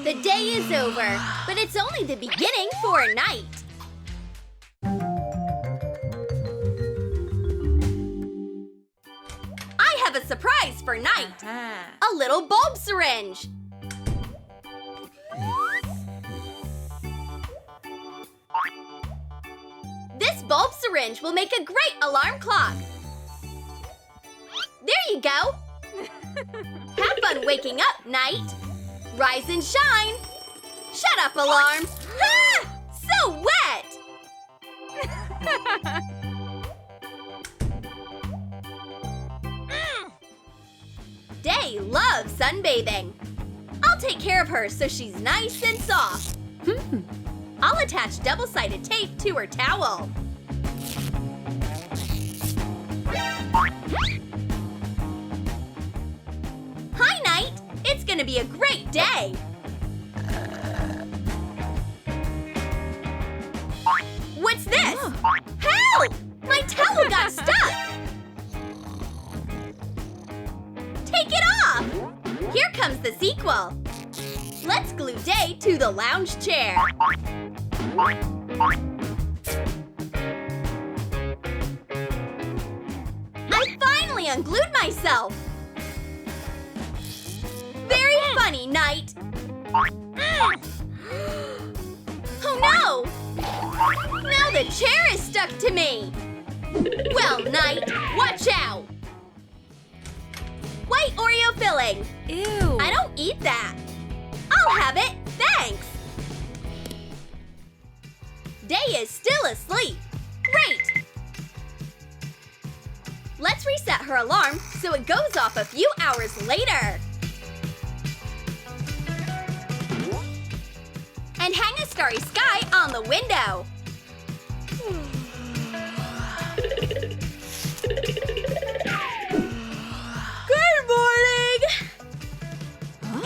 The day is over, but it's only the beginning for a night. I have a surprise for Night. A little bulb syringe. This bulb syringe will make a great alarm clock. There you go. Have fun waking up, Night. Rise and shine. Shut up, alarm. Ah! So wet. Day loves sunbathing. I'll take care of her so she's nice and soft. I'll attach double-sided tape to her towel. Hi, Night. It's gonna be a great day. What's this? Help! My towel got stuck. Take it off. Here comes the sequel. Let's glue Day to the lounge chair. I finally unglued myself. Very funny, Night. Oh no! Now the chair is stuck to me. Well, Night, watch out. White Oreo filling. Ew. I don't eat that. I'll have it, thanks. Day is still asleep. Great. Let's reset her alarm so it goes off a few hours later. And hang a starry sky on the window. Good morning!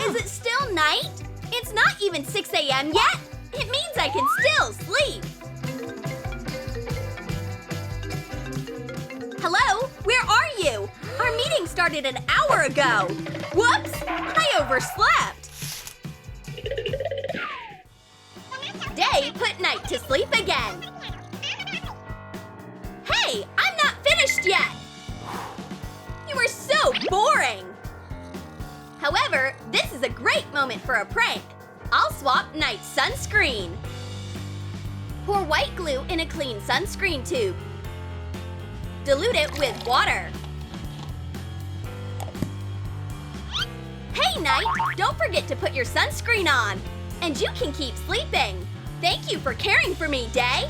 Is it still night? It's not even 6 a.m. yet. It means I can still sleep. Hello? Where are you? Our meeting started an hour ago. Whoops! I overslept. Day put Night to sleep again. Hey, I'm not finished yet. You are so boring. However, this is a great moment for a prank. I'll swap Night's sunscreen. Pour white glue in a clean sunscreen tube. Dilute it with water. Hey, Night! Don't forget to put your sunscreen on. And you can keep sleeping. Thank you for caring for me, Day.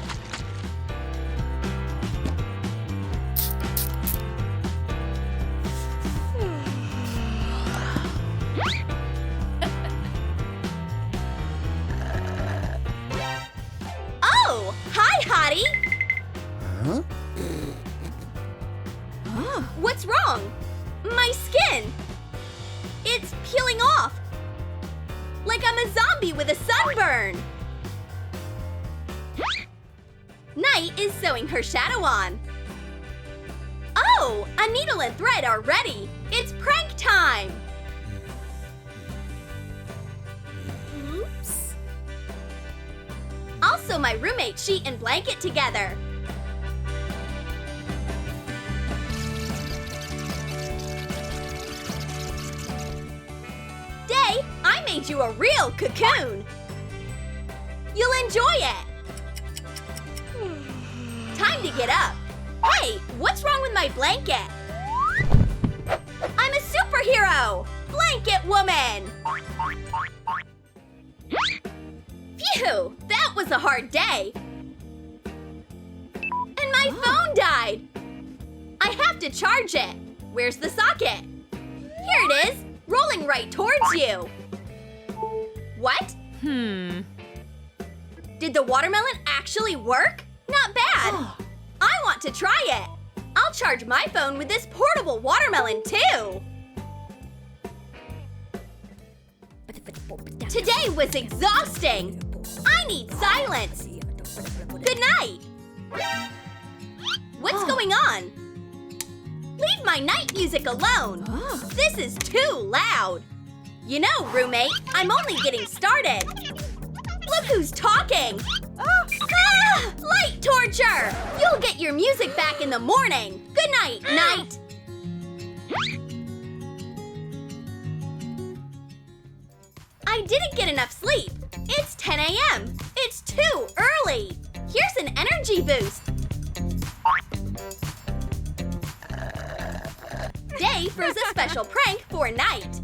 Oh, hi, Hottie. Huh? What's wrong? My skin. It's peeling off. Like I'm a zombie with a sunburn. Night is sewing her shadow on. Oh, a needle and thread are ready. It's prank time. Oops. I'll sew my roommate's sheet and blanket together. Day, I made you a real cocoon. You'll enjoy it. Time to get up. Hey, what's wrong with my blanket? I'm a superhero! Blanket woman! Phew, that was a hard day. And my phone died. I have to charge it. Where's the socket? Here it is, rolling right towards you. What? Did the watermelon actually work? Not bad. I want to try it. I'll charge my phone with this portable watermelon too. Today was exhausting. I need silence. Good night. What's going on? Leave my night music alone. This is too loud. You know, roommate, I'm only getting started. Look who's talking! Ah! Light torture! You'll get your music back in the morning. Good night, night. I didn't get enough sleep. It's 10 a.m. It's too early. Here's an energy boost. Day throws a special prank for night.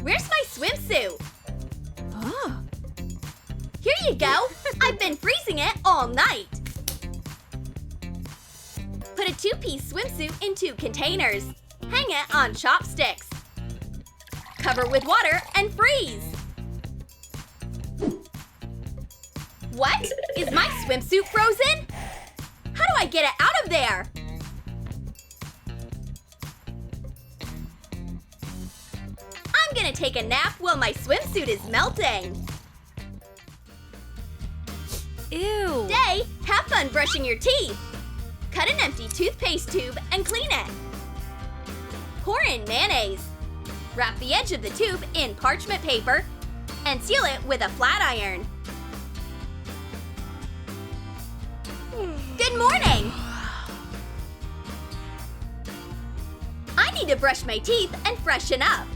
Where's my swimsuit? Oh. Here you go. I've been freezing it all night. Put a 2-piece swimsuit in 2 containers. Hang it on chopsticks. Cover with water and freeze. What? Is my swimsuit frozen? How do I get it out of there? I'm gonna take a nap while my swimsuit is melting. Ew. Day, have fun brushing your teeth. Cut an empty toothpaste tube and clean it. Pour in mayonnaise. Wrap the edge of the tube in parchment paper and seal it with a flat iron. Good morning! I need to brush my teeth and freshen up.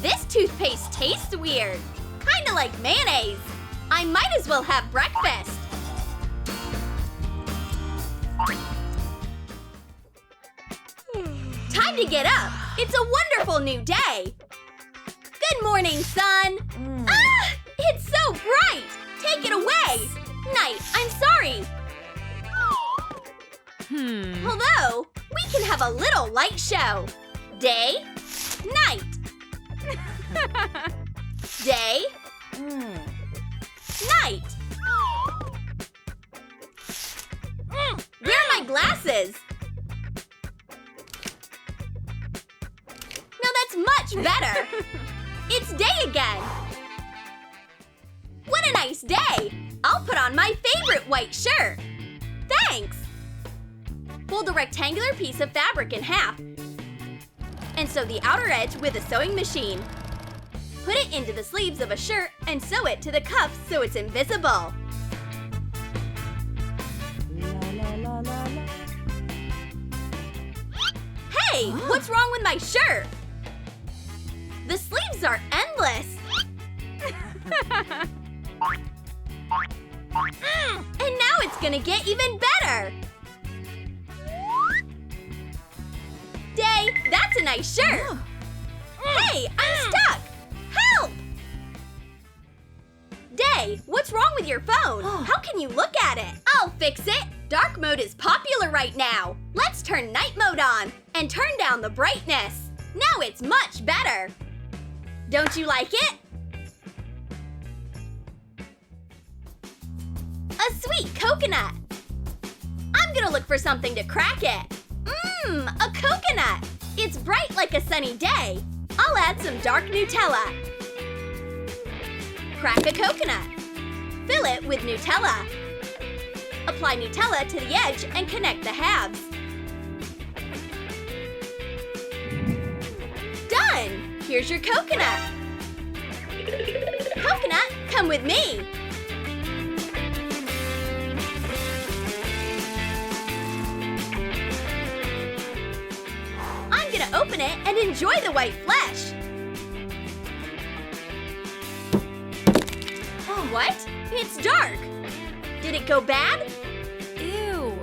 This toothpaste tastes weird. Kinda like mayonnaise. I might as well have breakfast. Time to get up. It's a wonderful new day. Good morning, sun. Ah! It's so bright. Take it away. Night, I'm sorry. Although, we can have a little light show. Day, night. Day, night. Where are my glasses? Now that's much better. It's day again. What a nice day. I'll put on my favorite white shirt. Thanks. Fold a rectangular piece of fabric in half and sew the outer edge with a sewing machine. Put it into the sleeves of a shirt and sew it to the cuffs so it's invisible. Hey, what's wrong with my shirt? The sleeves are endless. And now it's gonna get even better. Day, that's a nice shirt. Hey, I'm stuck. Help! Day, what's wrong with your phone? How can you look at it? I'll fix it. Dark mode is popular right now. Let's turn night mode on and turn down the brightness. Now it's much better. Don't you like it? A sweet coconut. I'm gonna look for something to crack it. A coconut. It's bright like a sunny day. I'll add some dark Nutella. Crack a coconut. Fill it with Nutella. Apply Nutella to the edge and connect the halves. Done! Here's your coconut. Coconut, come with me. I'm gonna open it and enjoy the white flesh. What? It's dark. Did it go bad? Ew.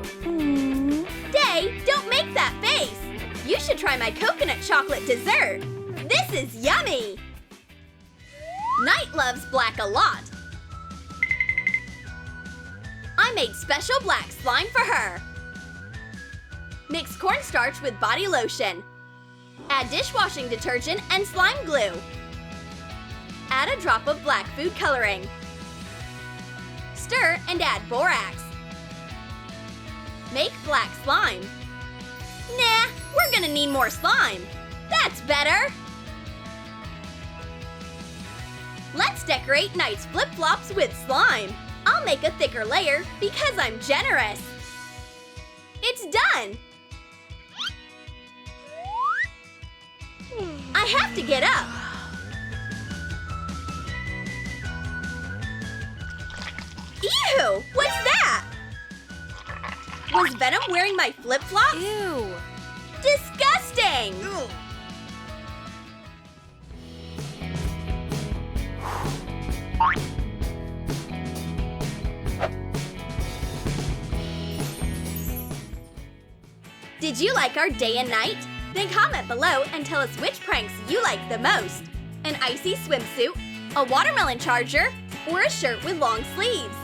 Day, don't make that face. You should try my coconut chocolate dessert. This is yummy. Night loves black a lot. I made special black slime for her. Mix cornstarch with body lotion. Add dishwashing detergent and slime glue. Add a drop of black food coloring. Stir and add borax. Make black slime. Nah, we're gonna need more slime. That's better. Let's decorate Knight's flip-flops with slime. I'll make a thicker layer because I'm generous. It's done! I have to get up. Ew! What's that? Was Venom wearing my flip-flops? Ew. Disgusting! Did you like our day and night? Then comment below and tell us which pranks you like the most. An icy swimsuit, a watermelon charger, or a shirt with long sleeves.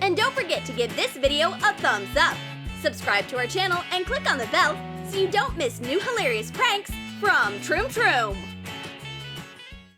And don't forget to give this video a thumbs up. Subscribe to our channel and click on the bell so you don't miss new hilarious pranks from Troom.